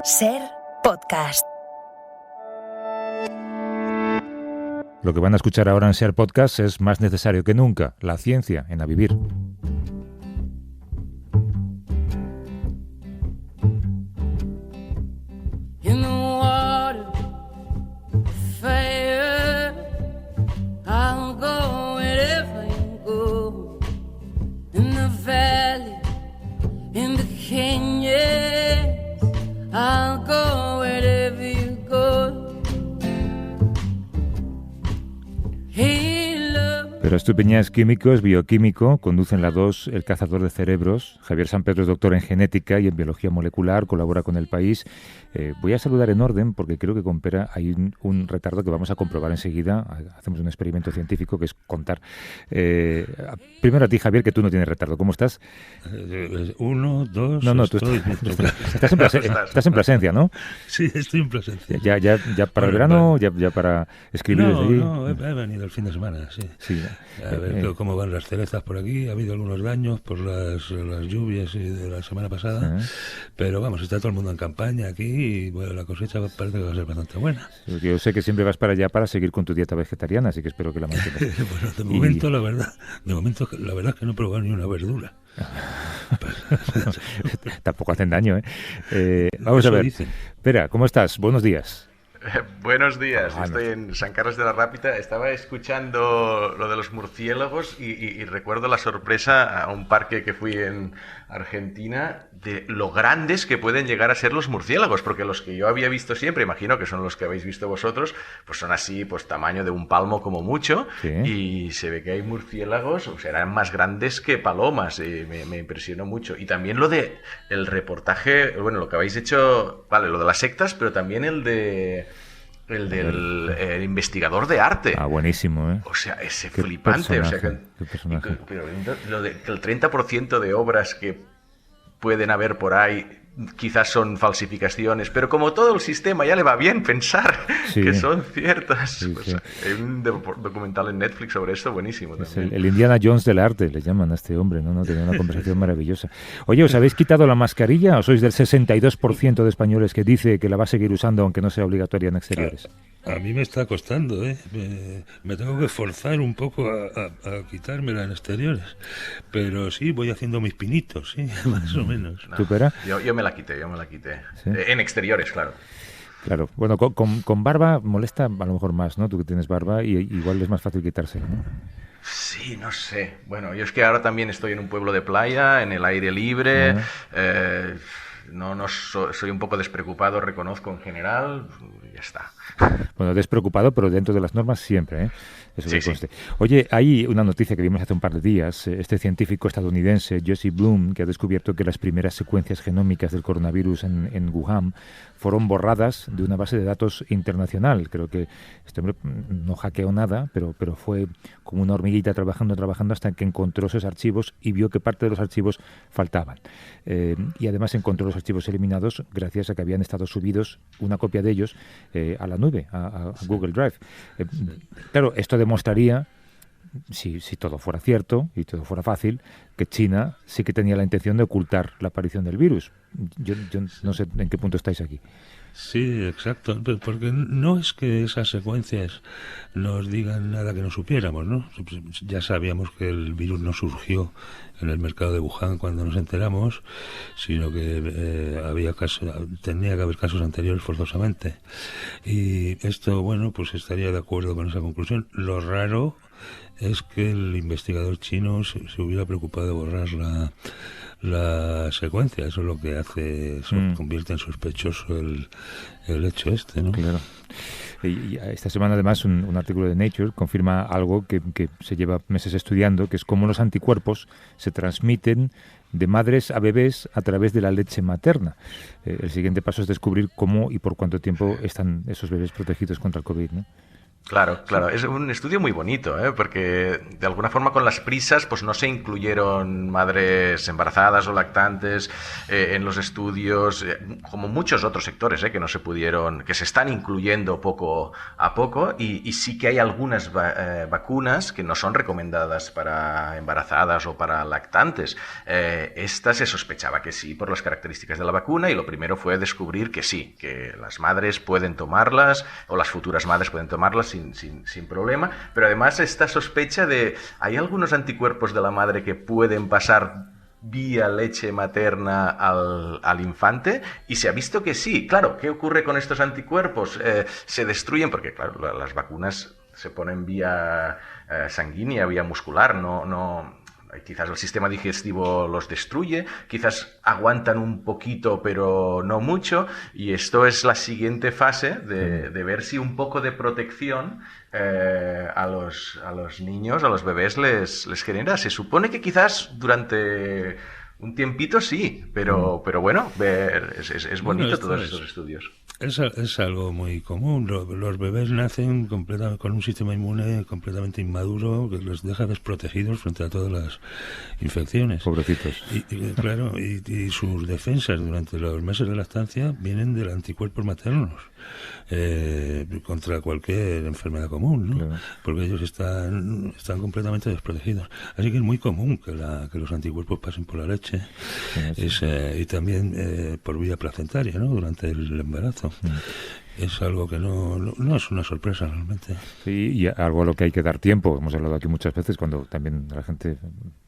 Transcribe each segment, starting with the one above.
SER Podcast. Lo que van a escuchar ahora en SER Podcast es más necesario que nunca, la ciencia en A Vivir. Pero Estupiñán es químico, es bioquímico, conduce en la 2 El cazador de cerebros. Javier Sampedro es doctor en genética y en biología molecular, colabora con El País. Voy a saludar en orden porque creo que con Pera hay un retardo que vamos a comprobar enseguida. Hacemos un experimento científico que es contar. Primero a ti, Javier, que tú no tienes retardo. ¿Cómo estás? 1, 2... No, tú estás en Plasencia, ¿no? Sí, estoy en Plasencia. ¿Ya para el verano? ¿Ya para escribir desde allí? No, he venido el fin de semana, sí. A ver cómo van las cerezas por aquí. Ha habido algunos daños por las lluvias de la semana pasada, pero vamos, está todo el mundo en campaña aquí y bueno, la cosecha parece que va a ser bastante buena. Yo sé que siempre vas para allá para seguir con tu dieta vegetariana, así que espero que la mantengas. Bueno, de momento la verdad es que no he probado ni una verdura. Tampoco hacen daño, ¿eh? Vamos a ver. Espera, ¿cómo estás? Buenos días. Buenos días, estoy en San Carlos de la Rápita. Estaba escuchando lo de los murciélagos y recuerdo la sorpresa a un parque que fui en Argentina de lo grandes que pueden llegar a ser los murciélagos, porque los que yo había visto siempre, imagino que son los que habéis visto vosotros, pues son así, pues tamaño de un palmo como mucho, sí. Y se ve que hay murciélagos, o sea, eran más grandes que palomas, me impresionó mucho. Y también lo de el reportaje, bueno, lo que habéis hecho, vale, lo de las sectas, pero también el del investigador de arte. Buenísimo, ¿eh? O sea, ese flipante. O sea, pero lo de que el 30% de obras que pueden haber por ahí quizás son falsificaciones, pero como todo el sistema ya le va bien pensar que son ciertas. Sí, pues, hay un documental en Netflix sobre esto buenísimo también. El Indiana Jones del arte, le llaman a este hombre, ¿no? Tenía una conversación maravillosa. Oye, ¿os habéis quitado la mascarilla o sois del 62% de españoles que dice que la va a seguir usando aunque no sea obligatoria en exteriores? A mí me está costando, ¿eh? Me tengo que forzar un poco a quitármela en exteriores. Pero sí, voy haciendo mis pinitos, sí, más o menos. ¿Tú, Pera? Yo me la quité. ¿Sí? En exteriores, claro. Claro. Bueno, con barba molesta a lo mejor más, ¿no? Tú que tienes barba y igual es más fácil quitársela, ¿no? Sí, no sé. Bueno, yo es que ahora también estoy en un pueblo de playa, en el aire libre. Soy un poco despreocupado, reconozco en general. Ya está. Bueno, despreocupado, pero dentro de las normas siempre, ¿eh? Eso que conste. Sí. Oye, hay una noticia que vimos hace un par de días. Este científico estadounidense, Jesse Bloom, que ha descubierto que las primeras secuencias genómicas del coronavirus en Wuhan fueron borradas de una base de datos internacional. Creo que este hombre no hackeó nada, pero fue como una hormiguita trabajando hasta que encontró esos archivos y vio que parte de los archivos faltaban. Y además encontró los archivos eliminados gracias a que habían estado subidos, una copia de ellos, a la nube, a Google Drive. Claro, esto demostraría, si todo fuera cierto y todo fuera fácil, que China sí que tenía la intención de ocultar la aparición del virus. Yo no sé en qué punto estáis aquí. Sí, exacto, porque no es que esas secuencias nos digan nada que no supiéramos, ¿no? Ya sabíamos que el virus no surgió en el mercado de Wuhan cuando nos enteramos, sino que tenía que haber casos anteriores forzosamente. Y esto, bueno, pues estaría de acuerdo con esa conclusión. Lo raro es que el investigador chino se hubiera preocupado de borrar la secuencia. Eso es lo que hace, convierte en sospechoso el hecho este, ¿no? Claro. Y esta semana además un artículo de Nature confirma algo que se lleva meses estudiando, que es cómo los anticuerpos se transmiten de madres a bebés a través de la leche materna. El siguiente paso es descubrir cómo y por cuánto tiempo están esos bebés protegidos contra el COVID, ¿no? Claro, claro. Es un estudio muy bonito, porque de alguna forma con las prisas pues no se incluyeron madres embarazadas o lactantes en los estudios, como muchos otros sectores que no se pudieron, que se están incluyendo poco a poco, y sí que hay algunas vacunas que no son recomendadas para embarazadas o para lactantes. Esta se sospechaba que sí por las características de la vacuna, y lo primero fue descubrir que sí, que las madres pueden tomarlas o las futuras madres pueden tomarlas sin problema, pero además esta sospecha de hay algunos anticuerpos de la madre que pueden pasar vía leche materna al infante, y se ha visto que sí. Claro, ¿qué ocurre con estos anticuerpos? Se destruyen porque, claro, las vacunas se ponen vía sanguínea, vía muscular, no quizás el sistema digestivo los destruye, quizás aguantan un poquito pero no mucho, y esto es la siguiente fase de ver si un poco de protección a los niños, a los bebés les genera. Se supone que quizás durante un tiempito sí, pero bueno, es bonito todos estos estudios. Es algo muy común. Los bebés nacen con un sistema inmune completamente inmaduro que los deja desprotegidos frente a todas las infecciones. Pobrecitos. Claro, y sus defensas durante los meses de lactancia vienen de anticuerpos maternos contra cualquier enfermedad común, ¿no? Claro. Porque ellos están completamente desprotegidos. Así que es muy común que los anticuerpos pasen por la leche, y también por vía placentaria, ¿no? Durante el embarazo. Es algo que no es una sorpresa realmente. Sí, y algo a lo que hay que dar tiempo. Hemos hablado aquí muchas veces cuando también la gente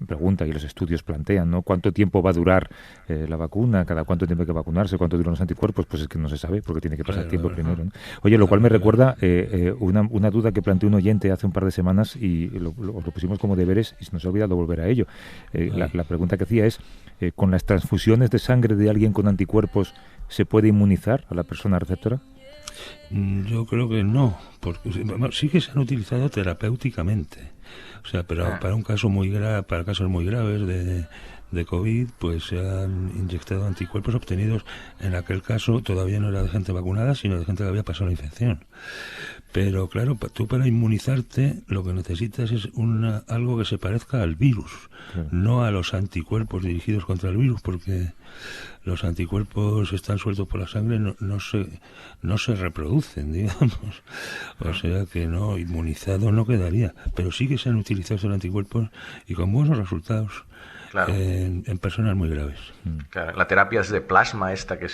pregunta y los estudios plantean, ¿no? ¿Cuánto tiempo va a durar la vacuna? ¿Cada cuánto tiempo hay que vacunarse? ¿Cuánto duran los anticuerpos? Pues es que no se sabe porque tiene que pasar tiempo primero, ¿no? Oye, lo cual me recuerda una duda que planteó un oyente hace un par de semanas y lo pusimos como deberes y se nos ha olvidado volver a ello. La pregunta que hacía es, ¿con las transfusiones de sangre de alguien con anticuerpos se puede inmunizar a la persona receptora? Yo creo que no, porque sí que se han utilizado terapéuticamente. O sea, pero para un caso muy grave, para casos muy graves de COVID, pues se han inyectado anticuerpos obtenidos. En aquel caso todavía no era de gente vacunada, sino de gente que había pasado la infección. Pero claro, tú para inmunizarte lo que necesitas es algo que se parezca al virus, no a los anticuerpos dirigidos contra el virus, porque los anticuerpos están sueltos por la sangre, no se reproducen, digamos. O sea que no, inmunizado no quedaría. Pero sí que se han utilizado estos anticuerpos y con buenos resultados. Claro. En personas muy graves. Claro, la terapia es de plasma esta que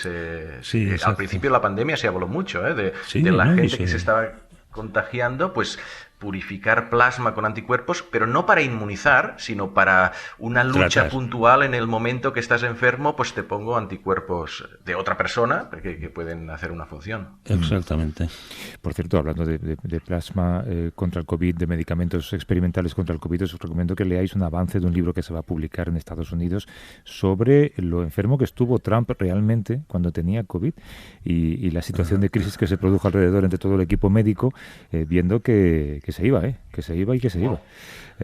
al principio de la pandemia se habló mucho, de la gente que se estaba contagiando, pues purificar plasma con anticuerpos, pero no para inmunizar, sino para una lucha puntual en el momento que estás enfermo, pues te pongo anticuerpos de otra persona que pueden hacer una función. Exactamente. Por cierto, hablando de plasma contra el COVID, de medicamentos experimentales contra el COVID, os recomiendo que leáis un avance de un libro que se va a publicar en Estados Unidos sobre lo enfermo que estuvo Trump realmente cuando tenía COVID y la situación de crisis que se produjo alrededor entre todo el equipo médico, viendo que se iba.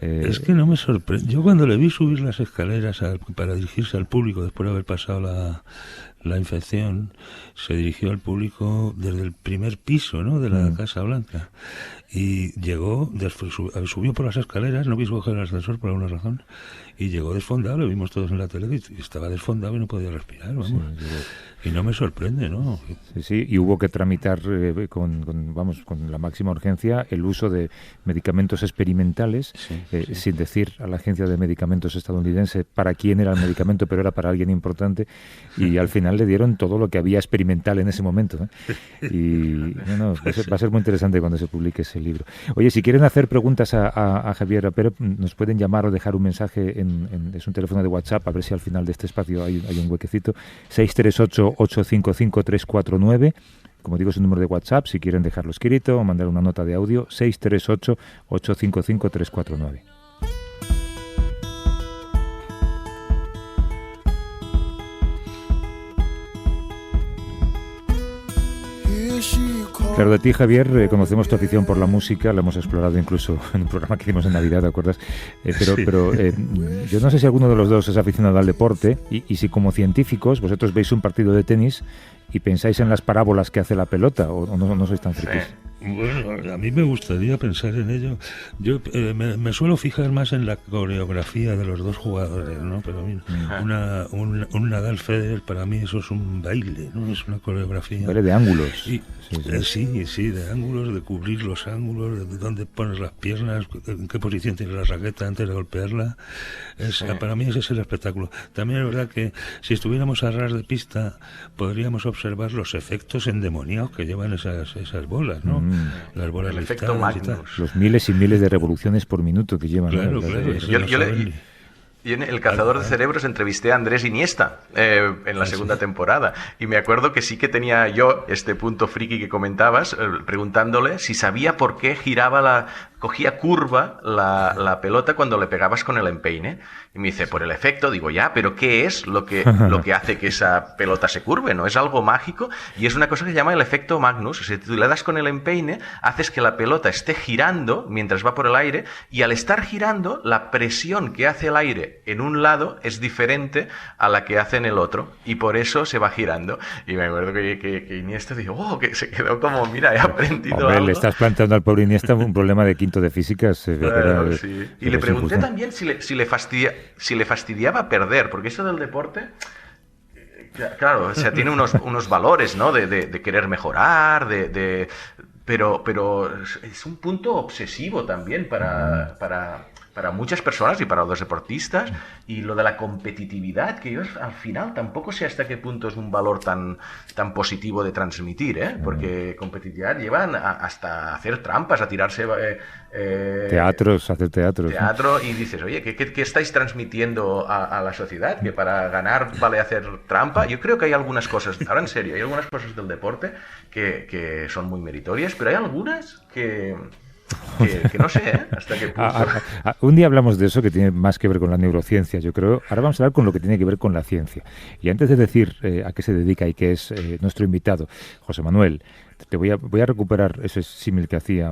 Es que no me sorprende. Yo cuando le vi subir las escaleras para dirigirse al público después de haber pasado la infección, se dirigió al público desde el primer piso, ¿no?, de la Casa Blanca. Y llegó, subió por las escaleras, no quiso coger el ascensor por alguna razón, y llegó desfondado, lo vimos todos en la tele, y estaba desfondado y no podía respirar, vamos. Y no me sorprende, ¿no? Sí, y hubo que tramitar con la máxima urgencia el uso de medicamentos experimentales, sin decir a la Agencia de Medicamentos estadounidense para quién era el medicamento, pero era para alguien importante, y al final le dieron todo lo que había experimental en ese momento, Y va a ser muy interesante cuando se publique ese libro. Oye, si quieren hacer preguntas a Javier Rapera, nos pueden llamar o dejar un mensaje es un teléfono de WhatsApp, a ver si al final de este espacio hay un huequecito, 638-855-349. Como digo, es un número de WhatsApp, si quieren dejarlo escrito o mandar una nota de audio, 638-855-349. Claro, de ti, Javier, conocemos tu afición por la música, la hemos explorado incluso en un programa que hicimos en Navidad, ¿te acuerdas? Pero yo no sé si alguno de los dos es aficionado al deporte y si como científicos vosotros veis un partido de tenis y pensáis en las parábolas que hace la pelota o no sois tan frikis. Bueno, a mí me gustaría pensar en ello. Yo me suelo fijar más en la coreografía de los dos jugadores, ¿no? Pero mira, un Nadal Federer, para mí eso es un baile, ¿no? Es una coreografía. Un baile de ángulos. Y, sí, de ángulos, de cubrir los ángulos, de dónde pones las piernas, en qué posición tienes la raqueta antes de golpearla. Para mí ese es el espectáculo. También es verdad que si estuviéramos a ras de pista podríamos observar los efectos endemoniados que llevan esas bolas, ¿no? Las bolas el efecto Magnus. Los miles y miles de revoluciones por minuto que llevan. Claro, Y en El cazador de cerebros entrevisté a Andrés Iniesta en la segunda temporada. Y me acuerdo que sí que tenía yo este punto friki que comentabas, preguntándole si sabía por qué cogía curva la pelota cuando le pegabas con el empeine. Y me dice, por el efecto. Digo, ya, pero ¿qué es lo que hace que esa pelota se curve? ¿No es algo mágico? Y es una cosa que se llama el efecto Magnus. O sea, si tú le das con el empeine, haces que la pelota esté girando mientras va por el aire, y al estar girando, la presión que hace el aire en un lado es diferente a la que hace en el otro, y por eso se va girando. Y me acuerdo que Iniesta dijo, que se quedó como, mira, he aprendido Hombre, algo. Le estás planteando al pobre Iniesta un problema de quinto de físicas. Claro, sí. Y le pregunté también si le fastidiaba perder, porque eso del deporte, claro, o sea, tiene unos valores, ¿no? De querer mejorar, pero es un punto obsesivo también para muchas personas y para los deportistas, y lo de la competitividad, que yo al final tampoco sé hasta qué punto es un valor tan positivo de transmitir, ¿eh? Porque competitividad llevan hasta hacer trampas, a tirarse hacer teatros. Teatro, y dices, oye, ¿qué estáis transmitiendo a la sociedad? Que para ganar vale hacer trampa. Yo creo que hay algunas cosas, ahora en serio, hay algunas cosas del deporte que son muy meritorias, pero hay algunas que no sé, ¿eh? Hasta qué punto. Un día hablamos de eso, que tiene más que ver con la neurociencia, yo creo. Ahora vamos a hablar con lo que tiene que ver con la ciencia. Y antes de decir a qué se dedica y qué es nuestro invitado, José Manuel, te voy a recuperar ese símil que hacía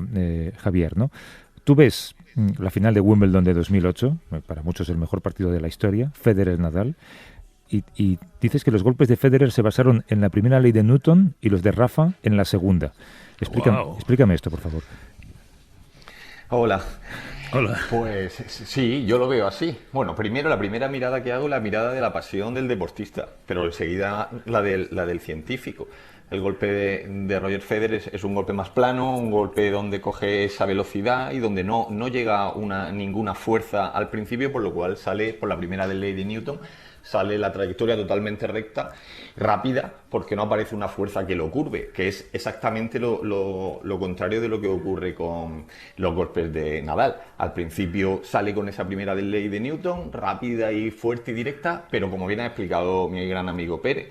Javier, ¿no? Tú ves la final de Wimbledon de 2008, para muchos el mejor partido de la historia, Federer-Nadal, y dices que los golpes de Federer se basaron en la primera ley de Newton y los de Rafa en la segunda. Explícame esto, por favor. Hola. Hola. Pues sí, yo lo veo así. Bueno, primero la primera mirada que hago es la mirada de la pasión del deportista, pero enseguida la del científico. El golpe de Roger Federer es un golpe más plano, un golpe donde coge esa velocidad y donde no llega ninguna fuerza al principio, por lo cual sale, por la primera ley de Newton, sale la trayectoria totalmente recta, rápida, porque no aparece una fuerza que lo curve, que es exactamente lo contrario de lo que ocurre con los golpes de Nadal. Al principio sale con esa primera ley de Newton, rápida y fuerte y directa, pero como bien ha explicado mi gran amigo Pérez,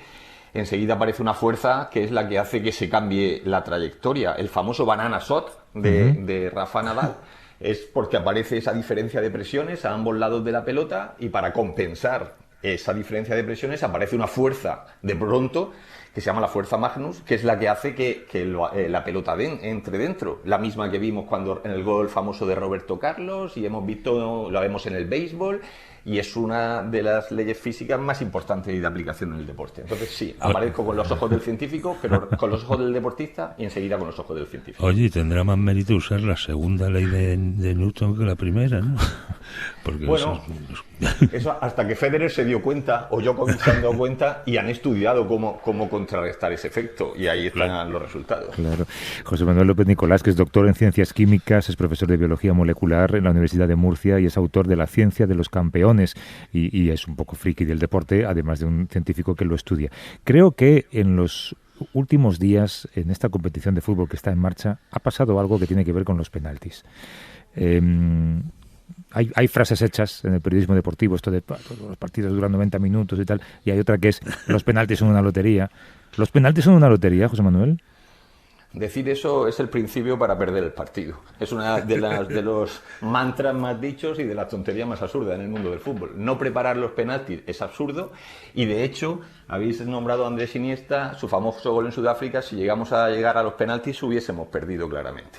enseguida aparece una fuerza que es la que hace que se cambie la trayectoria. El famoso banana shot de Rafa Nadal es porque aparece esa diferencia de presiones a ambos lados de la pelota, y para compensar esa diferencia de presiones aparece una fuerza de pronto que se llama la fuerza Magnus, que es la que hace que la pelota entre dentro, la misma que vimos cuando en el gol famoso de Roberto Carlos, y lo vemos en el béisbol, y es una de las leyes físicas más importantes y de aplicación en el deporte. Entonces sí, aparezco con los ojos del científico, pero con los ojos del deportista, y enseguida con los ojos del científico. Oye, tendrá más mérito usar la segunda ley de Newton que la primera, ¿no? Porque bueno, eso hasta que Federer se dio cuenta, o Djokovic se han dado cuenta, y han estudiado cómo contrarrestar ese efecto, y ahí están los resultados. Claro. José Manuel López Nicolás, que es doctor en Ciencias Químicas, es profesor de Biología Molecular en la Universidad de Murcia y es autor de La ciencia de los campeones, y es un poco friki del deporte, además de un científico que lo estudia. Creo que en los últimos días, en esta competición de fútbol que está en marcha, ha pasado algo que tiene que ver con los penaltis. Hay frases hechas en el periodismo deportivo, esto de los partidos duran 90 minutos y tal, y hay otra que es los penaltis son una lotería. ¿Los penaltis son una lotería, José Manuel? Decir eso es el principio para perder el partido. Es una de los mantras más dichos y de las tonterías más absurdas en el mundo del fútbol. No preparar los penaltis es absurdo, y de hecho habéis nombrado a Andrés Iniesta, su famoso gol en Sudáfrica. Si llegamos a llegar a los penaltis hubiésemos perdido claramente,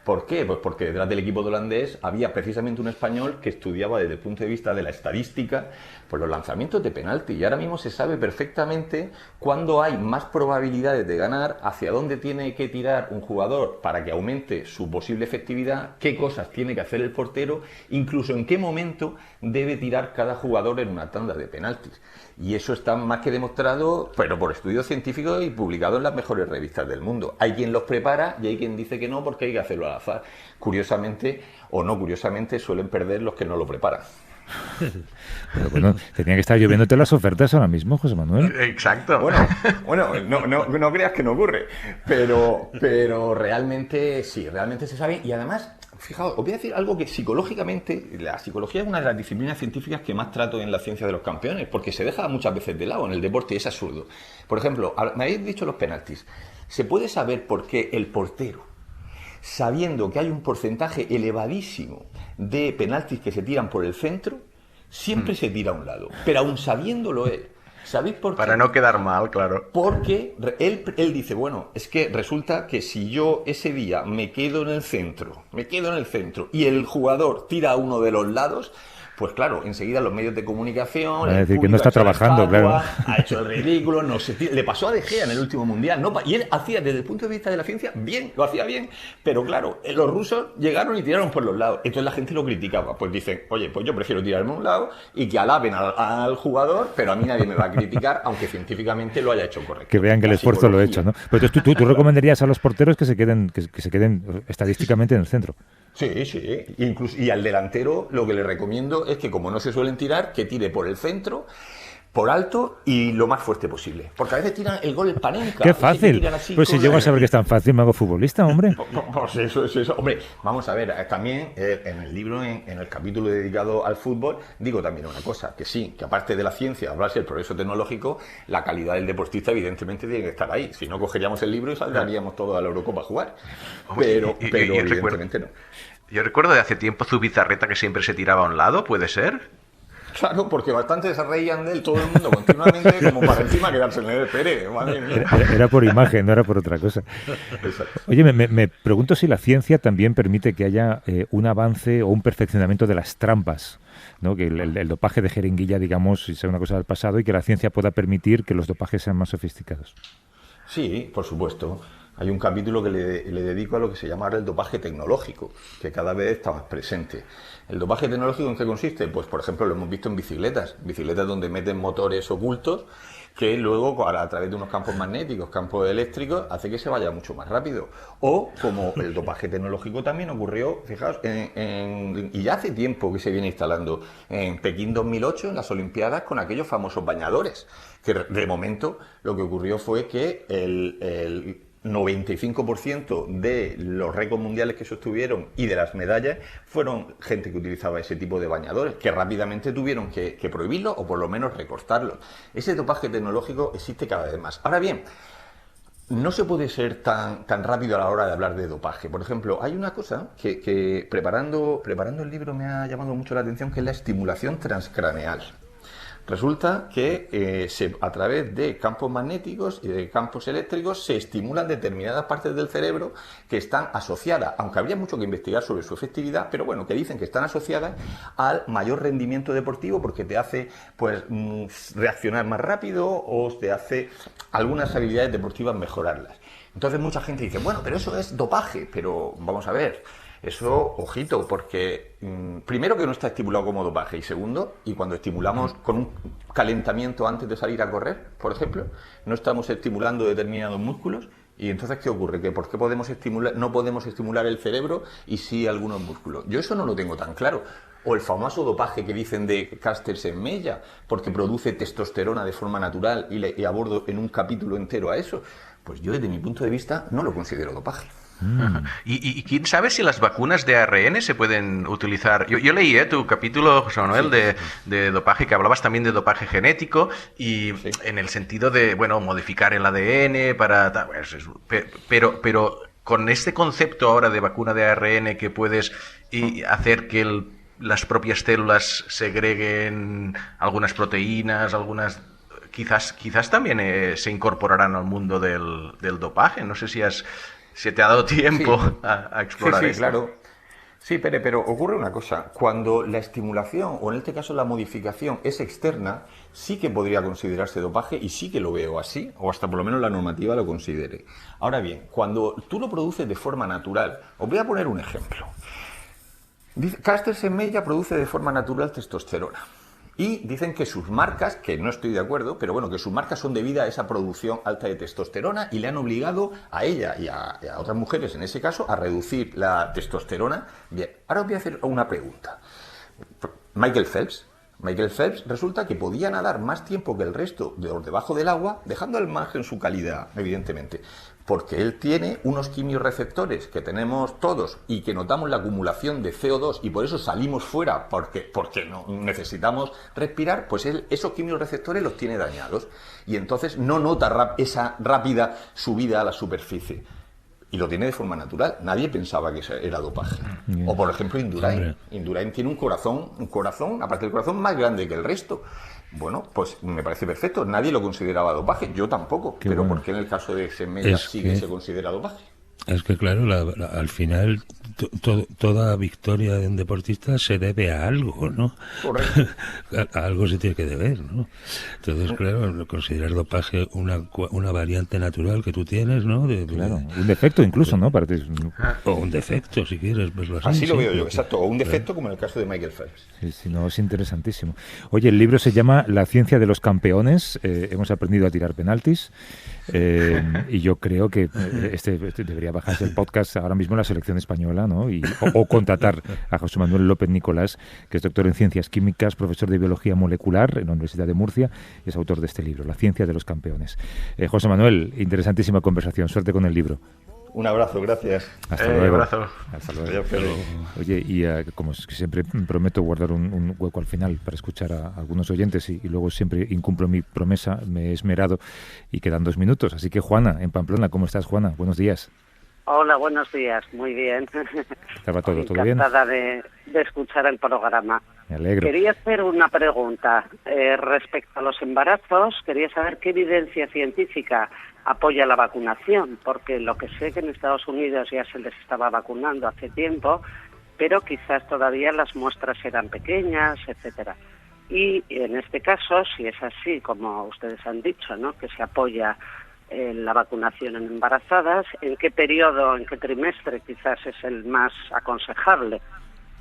¿Por qué? Pues porque detrás del equipo de holandés había precisamente un español que estudiaba desde el punto de vista de la estadística pues los lanzamientos de penalti. Y ahora mismo se sabe perfectamente cuándo hay más probabilidades de ganar, hacia dónde tiene que tirar un jugador para que aumente su posible efectividad, qué cosas tiene que hacer el portero, incluso en qué momento debe tirar cada jugador en una tanda de penaltis. Y eso está más que demostrado, pero por estudios científicos y publicado en las mejores revistas del mundo. Hay quien los prepara y hay quien dice que no porque hay que hacerlo al azar. Curiosamente, o no curiosamente, suelen perder los que no lo preparan. Pero bueno, tenía que estar lloviéndote las ofertas ahora mismo, José Manuel. Exacto. Bueno, no creas que no ocurre, pero realmente sí, realmente se sabe. Y además, fijaos, os voy a decir algo que psicológicamente, la psicología es una de las disciplinas científicas que más trato en la ciencia de los campeones, porque se deja muchas veces de lado en el deporte y es absurdo. Por ejemplo, me habéis dicho los penaltis. ¿Se puede saber por qué el portero, sabiendo que hay un porcentaje elevadísimo de penaltis que se tiran por el centro, siempre se tira a un lado? Pero aún sabiéndolo él, ¿sabéis por qué? Para no quedar mal, claro. Porque él dice, bueno, es que resulta que si yo ese día me quedo en el centro y el jugador tira a uno de los lados, pues claro, enseguida los medios de comunicación... Es decir, que no está trabajando, claro. Ha hecho el ridículo, le pasó a De Gea en el último Mundial, y él hacía, desde el punto de vista de la ciencia, bien, lo hacía bien, pero claro, los rusos llegaron y tiraron por los lados, entonces la gente lo criticaba, pues dicen, oye, pues yo prefiero tirarme a un lado y que alaben al jugador, pero a mí nadie me va a criticar, aunque científicamente lo haya hecho correcto. Que vean que el esfuerzo lo he hecho, ¿no? Pero entonces tú recomendarías a los porteros que se queden estadísticamente en el centro. Sí. Incluso, y al delantero lo que le recomiendo es que, como no se suelen tirar, que tire por el centro, por alto y lo más fuerte posible. Porque a veces tiran el gol el Panenka. ¡Qué fácil! Pues si llego a saber que es tan fácil, me hago futbolista, hombre. Pues eso. Hombre, vamos a ver, también en el libro, en el capítulo dedicado al fútbol, digo también una cosa, que sí, que aparte de la ciencia, hablarse del progreso tecnológico, la calidad del deportista evidentemente tiene que estar ahí. Si no, cogeríamos el libro y saldríamos todos a la Eurocopa a jugar. Pero evidentemente no. Yo recuerdo de hace tiempo Zubizarreta que siempre se tiraba a un lado, ¿puede ser? Claro, porque bastante se reían de él todo el mundo continuamente, como para encima quedarse en el Pérez. Madre mía. Era por imagen, no era por otra cosa. Exacto. Oye, me pregunto si la ciencia también permite que haya un avance o un perfeccionamiento de las trampas, ¿no? Que el dopaje de jeringuilla, digamos, sea una cosa del pasado y que la ciencia pueda permitir que los dopajes sean más sofisticados. Sí, por supuesto. Hay un capítulo que le dedico a lo que se llama ahora el dopaje tecnológico, que cada vez está más presente. ¿El dopaje tecnológico en qué consiste? Pues, por ejemplo, lo hemos visto en bicicletas donde meten motores ocultos que luego, a través de unos campos magnéticos, campos eléctricos, hace que se vaya mucho más rápido. O, como el dopaje tecnológico también ocurrió, fijaos, y ya hace tiempo que se viene instalando en Pekín 2008, en las Olimpiadas, con aquellos famosos bañadores, que de momento lo que ocurrió fue que el 95% de los récords mundiales que sostuvieron y de las medallas fueron gente que utilizaba ese tipo de bañadores, que rápidamente tuvieron que prohibirlo o por lo menos recortarlo. Ese dopaje tecnológico existe cada vez más. Ahora bien, no se puede ser tan rápido a la hora de hablar de dopaje. Por ejemplo, hay una cosa que preparando el libro me ha llamado mucho la atención, que es la estimulación transcraneal. Resulta que a través de campos magnéticos y de campos eléctricos se estimulan determinadas partes del cerebro que están asociadas, aunque habría mucho que investigar sobre su efectividad, pero bueno, que dicen que están asociadas al mayor rendimiento deportivo porque te hace reaccionar más rápido o te hace algunas habilidades deportivas mejorarlas. Entonces mucha gente dice, bueno, pero eso es dopaje, pero vamos a ver. Eso, ojito, porque primero que no está estimulado como dopaje y segundo, y cuando estimulamos con un calentamiento antes de salir a correr, por ejemplo, no estamos estimulando determinados músculos y entonces ¿qué ocurre? ¿Que por qué no podemos estimular el cerebro y sí algunos músculos? Yo eso no lo tengo tan claro. O el famoso dopaje que dicen de Caster-Semenya, porque produce testosterona de forma natural y abordo en un capítulo entero a eso. Pues yo desde mi punto de vista no lo considero dopaje. ¿Y quién sabe si las vacunas de ARN se pueden utilizar? Yo leí tu capítulo, José Manuel, de dopaje, que hablabas también de dopaje genético y en el sentido de, modificar el ADN para... Pero con este concepto ahora de vacuna de ARN que puedes hacer que las propias células segreguen algunas proteínas, quizás también se incorporarán al mundo del dopaje. No sé si has se te ha dado tiempo a explorar esto. Claro. Sí, pero ocurre una cosa. Cuando la estimulación, o en este caso la modificación, es externa, sí que podría considerarse dopaje y sí que lo veo así, o hasta por lo menos la normativa lo considere. Ahora bien, cuando tú lo produces de forma natural, os voy a poner un ejemplo. Caster Semenya produce de forma natural testosterona. Y dicen que sus marcas, que no estoy de acuerdo, pero bueno, que sus marcas son debidas a esa producción alta de testosterona y le han obligado a ella y a otras mujeres, en ese caso, a reducir la testosterona. Bien, ahora os voy a hacer una pregunta. Michael Phelps resulta que podía nadar más tiempo que el resto debajo del agua, dejando al margen su calidad, evidentemente, porque él tiene unos quimiorreceptores que tenemos todos y que notamos la acumulación de CO2 y por eso salimos fuera porque no necesitamos respirar, pues él esos quimiorreceptores los tiene dañados y entonces no nota esa rápida subida a la superficie. Y lo tiene de forma natural. Nadie pensaba que era dopaje. Yeah. O, por ejemplo, Indurain. Indurain tiene un corazón, aparte del corazón, más grande que el resto. Bueno, pues me parece perfecto. Nadie lo consideraba dopaje. Yo tampoco. Qué pero bueno. ¿Por qué en el caso de Semenya sí que se considera dopaje? Es que, claro, al final toda victoria de un deportista se debe a algo, ¿no? Correcto. A algo se tiene que deber, ¿no? Entonces, claro, considerar dopaje una variante natural que tú tienes, ¿no? Claro, un defecto incluso, ¿no? O un defecto, si quieres verlo así. Así lo veo yo, exacto. O un defecto como en el caso de Michael Phelps. Sí, no, es interesantísimo. Oye, el libro se llama La ciencia de los campeones. Hemos aprendido a tirar penaltis. Y yo creo que este debería bajarse el podcast ahora mismo en la selección española, ¿no? O contratar a José Manuel López Nicolás, que es doctor en ciencias químicas, profesor de biología molecular en la Universidad de Murcia y es autor de este libro, La ciencia de los campeones. José Manuel, interesantísima conversación. Suerte con el libro. Un abrazo, gracias. Hasta luego. Un abrazo. Hasta luego. Oye, y como siempre prometo guardar un hueco al final para escuchar a algunos oyentes y luego siempre incumplo mi promesa, me he esmerado y quedan 2 minutos. Así que Juana, en Pamplona, ¿cómo estás, Juana? Buenos días. Hola, buenos días. Muy bien. ¿Estaba todo bien? Encantada de escuchar el programa. Me alegro. Quería hacer una pregunta respecto a los embarazos. Quería saber qué evidencia científica apoya la vacunación, porque lo que sé que en Estados Unidos ya se les estaba vacunando hace tiempo, pero quizás todavía las muestras eran pequeñas, etcétera. Y en este caso, si es así, como ustedes han dicho, ¿no?, que se apoya la vacunación en embarazadas, ¿en qué periodo, en qué trimestre quizás es el más aconsejable?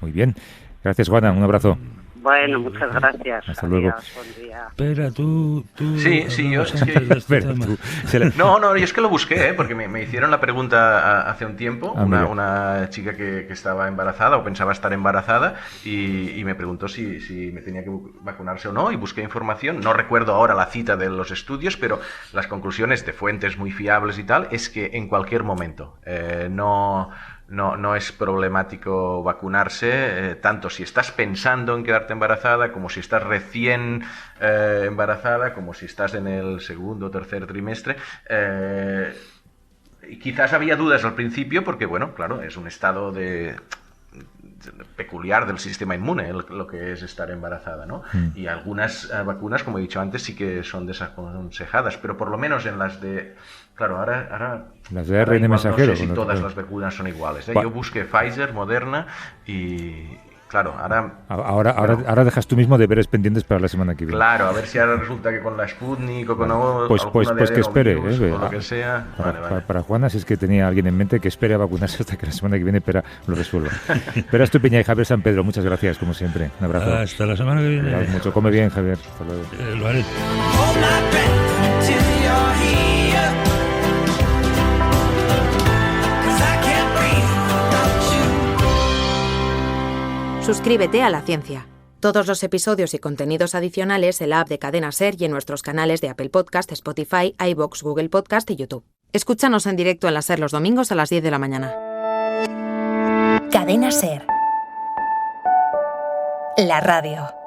Muy bien. Gracias, Juana. Un abrazo. Bueno, muchas gracias. Hasta luego. Adiós, buen día. Espera, tú... Sí, yo es que... No, yo es que lo busqué, porque me hicieron la pregunta hace un tiempo, una chica que estaba embarazada o pensaba estar embarazada y me preguntó si me tenía que vacunarse o no, y busqué información. No recuerdo ahora la cita de los estudios, pero las conclusiones de fuentes muy fiables y tal es que en cualquier momento no es problemático vacunarse, tanto si estás pensando en quedarte embarazada, como si estás recién embarazada, como si estás en el segundo o tercer trimestre. Quizás había dudas al principio porque, bueno, claro, es un estado peculiar del sistema inmune lo que es estar embarazada, ¿no? Y algunas vacunas, como he dicho antes, sí que son desaconsejadas, pero por lo menos en las de... Claro, ahora las de ARN mensajero. No sé si todas las vacunas son iguales, ¿eh? Yo busqué Pfizer, Moderna y... Claro, ahora dejas tú mismo deberes pendientes para la semana que viene. Claro, a ver si ahora resulta que con la Sputnik o con pues que espere, o lo que sea. Para Juana, si es que tenía alguien en mente, que espere a vacunarse hasta que la semana que viene lo resuelva. Pero Estupiña y Javier San Pedro, muchas gracias, como siempre. Un abrazo. Hasta la semana que viene. Mucho. Come bien, Javier. Hasta luego. Lo haré. Suscríbete a La Ciencia. Todos los episodios y contenidos adicionales en la app de Cadena SER y en nuestros canales de Apple Podcast, Spotify, iVoox, Google Podcast y YouTube. Escúchanos en directo en la SER los domingos a las 10 de la mañana. Cadena SER. La radio.